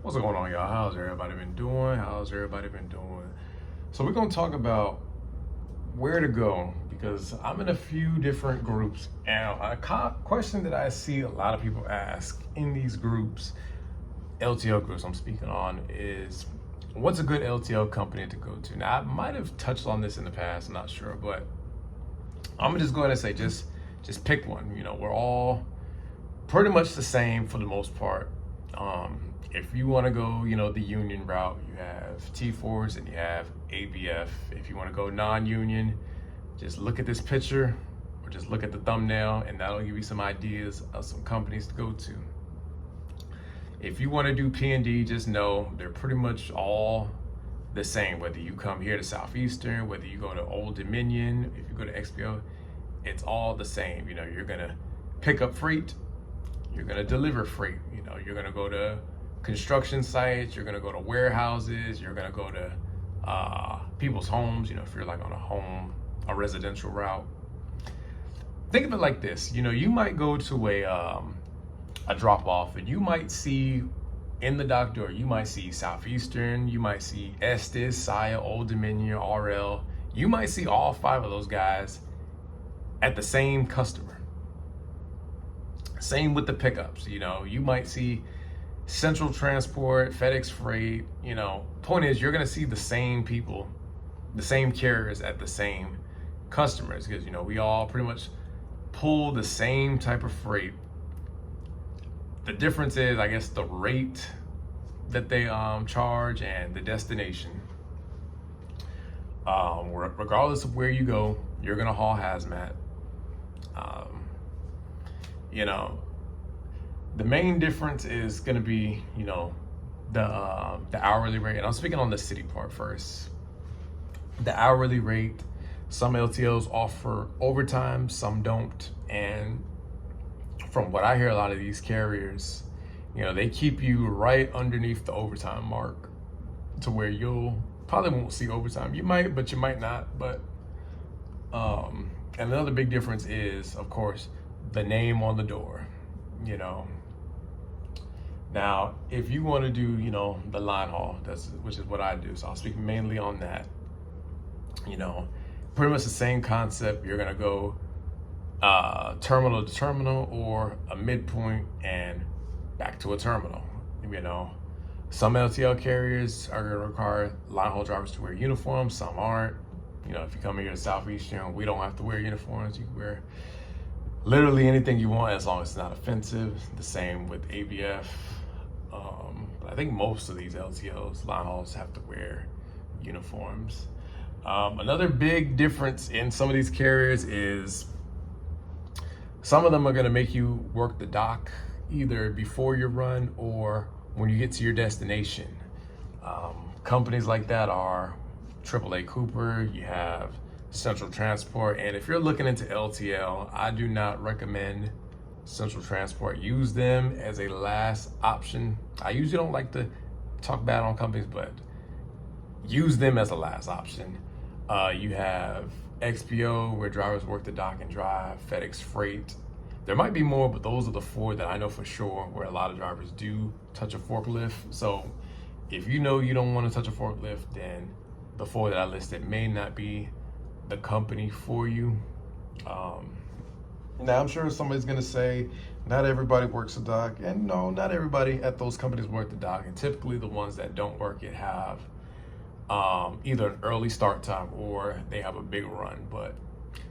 What's going on, y'all? How's everybody been doing? So we're gonna talk about where to go because I'm in a few different groups, and a question that I see a lot of people ask in these groups, LTL groups I'm speaking on, is what's a good LTL company to go to? Now I might have touched on this in the past, I'm not sure, but I'm gonna just go ahead and say just pick one. We're all pretty much the same for the most part. If you want to go, the union route, you have T4s and you have ABF. If you want to go non-union, just look at this picture or just look at the thumbnail and that'll give you some ideas of some companies to go to. If you want to do P&D, just know they're pretty much all the same. Whether you come here to Southeastern, whether you go to Old Dominion, if you go to XPO, it's all the same. You're gonna pick up freight, you're gonna deliver freight. You're gonna go to construction sites, you're gonna go to warehouses, you're gonna go to people's homes. If you're like on a residential route. Think of it like this. You might go to a drop off and you might see in the dock door, you might see Southeastern, you might see Estes, Saya, Old Dominion, RL. You might see all 5 of those guys at the same customer. Same with the pickups. You might see Central Transport, FedEx Freight. Point is, you're gonna see the same people, the same carriers at the same customers, because we all pretty much pull the same type of freight. The difference is, I guess, the rate that they charge and the destination. Regardless of where you go, you're gonna haul hazmat. The main difference is going to be, the hourly rate. And I'm speaking on the city part first. The hourly rate, some LTLs offer overtime, some don't. And from what I hear, a lot of these carriers, they keep you right underneath the overtime mark to where you'll probably won't see overtime. You might, but you might not. But and another big difference is, of course, the name on the door. Now, if you want to do, the line haul, which is what I do. So I'll speak mainly on that. Pretty much the same concept. You're gonna go terminal to terminal or a midpoint and back to a terminal. Some LTL carriers are gonna require line haul drivers to wear uniforms. Some aren't. If you come here to Southeastern, we don't have to wear uniforms. You can wear literally anything you want as long as it's not offensive. The same with ABF. But I think most of these LTLs, line hauls, have to wear uniforms. Another big difference in some of these carriers is some of them are going to make you work the dock either before your run or when you get to your destination. Companies like that are AAA Cooper, you have Central Transport, and if you're looking into LTL, I do not recommend Central Transport. Use them as a last option. I usually don't like to talk bad on companies, but use them as a last option. You have XPO, where drivers work the dock and drive, FedEx Freight. There might be more, but those are the 4 that I know for sure where a lot of drivers do touch a forklift. So if you don't want to touch a forklift, then the 4 that I listed may not be the company for you. Now I'm sure somebody's gonna say not everybody works the dock, and no, not everybody at those companies work the dock, and typically the ones that don't work it have either an early start time or they have a big run. But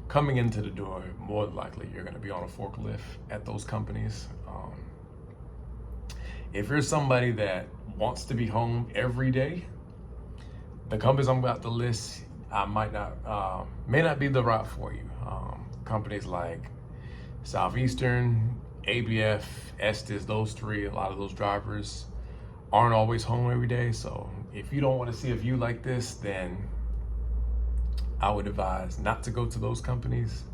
coming into the door, more than likely you're gonna be on a forklift at those companies. If you're somebody that wants to be home every day, the companies I'm about to list may not be the route for you. Companies like Southeastern, ABF, Estes, those 3, a lot of those drivers aren't always home every day. So if you don't want to see a view like this, then I would advise not to go to those companies.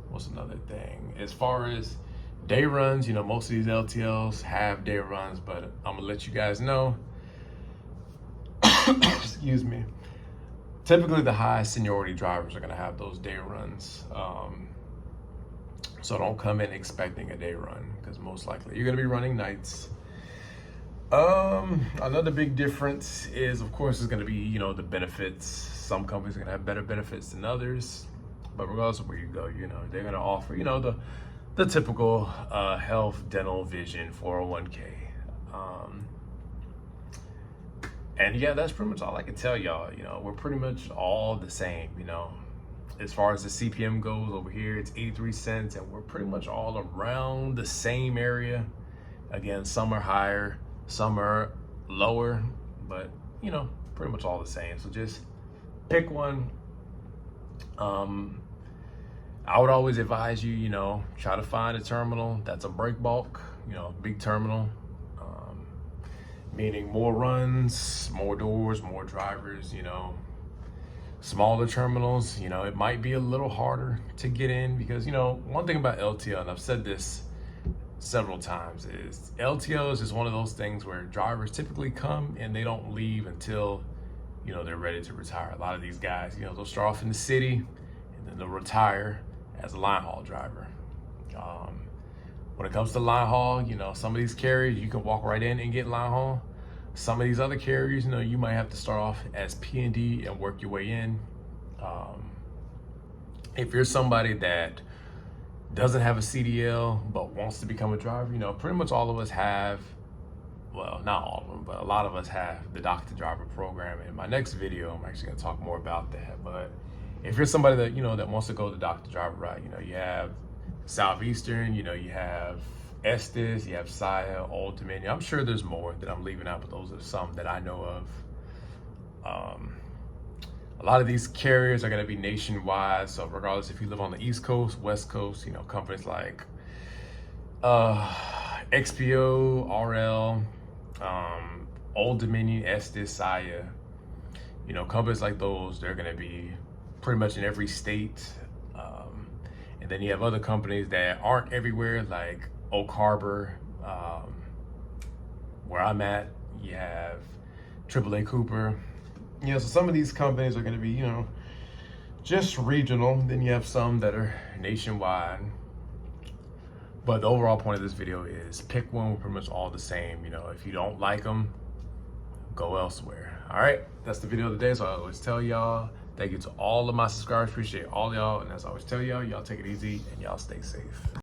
What's another thing? As far as day runs, most of these LTLs have day runs, but I'm gonna let you guys know, excuse me, typically the high seniority drivers are going to have those day runs. So don't come in expecting a day run, because most likely you're gonna be running nights. Another big difference is, of course, is gonna be, you know, the benefits. Some companies are gonna have better benefits than others, but regardless of where you go, you know, they're gonna offer, you know, the typical health, dental, vision, 401k. And yeah, that's pretty much all I can tell y'all. You know, we're pretty much all the same, you know. As far as the CPM goes, over here, it's 83 cents, and we're pretty much all around the same area. Again, some are higher, some are lower, but you know, pretty much all the same. So just pick one. I would always advise you, you know, try to find a terminal that's a break bulk, you know, big terminal. Meaning more runs, more doors, more drivers, you know. Smaller terminals, you know, it might be a little harder to get in, because, you know, one thing about LTL, and I've said this several times, is LTL is one of those things where drivers typically come and they don't leave until, you know, they're ready to retire. A lot of these guys, you know, they'll start off in the city and then they'll retire as a line haul driver. When it comes to line haul, you know, some of these carriers, you can walk right in and get line haul. Some of these other carriers, you know, you might have to start off as P&D and work your way in. If you're somebody that doesn't have a CDL but wants to become a driver, you know, pretty much all of us have, well, not all of them, but a lot of us have the doctor driver program. In my next video, I'm actually gonna talk more about that. But if you're somebody that, you know, that wants to go the doctor driver route, you know, you have Southeastern, you know, you have Estes, you have Saya, Old Dominion. I'm sure there's more that I'm leaving out, but those are some that I know of. A lot of these carriers are going to be nationwide, so regardless if you live on the East Coast, West Coast, you know, companies like XPO, RL, Old Dominion, Estes, Saya, you know, companies like those, they're going to be pretty much in every state. And then you have other companies that aren't everywhere, like Oak Harbor, where I'm at. You have AAA Cooper. You know, so some of these companies are going to be, you know, just regional. Then you have some that are nationwide. But the overall point of this video is pick one. We're pretty much all the same. You know, if you don't like them, go elsewhere. All right, that's the video of the day. So I always tell y'all, thank you to all of my subscribers. Appreciate all y'all. And as I always tell y'all, y'all take it easy and y'all stay safe.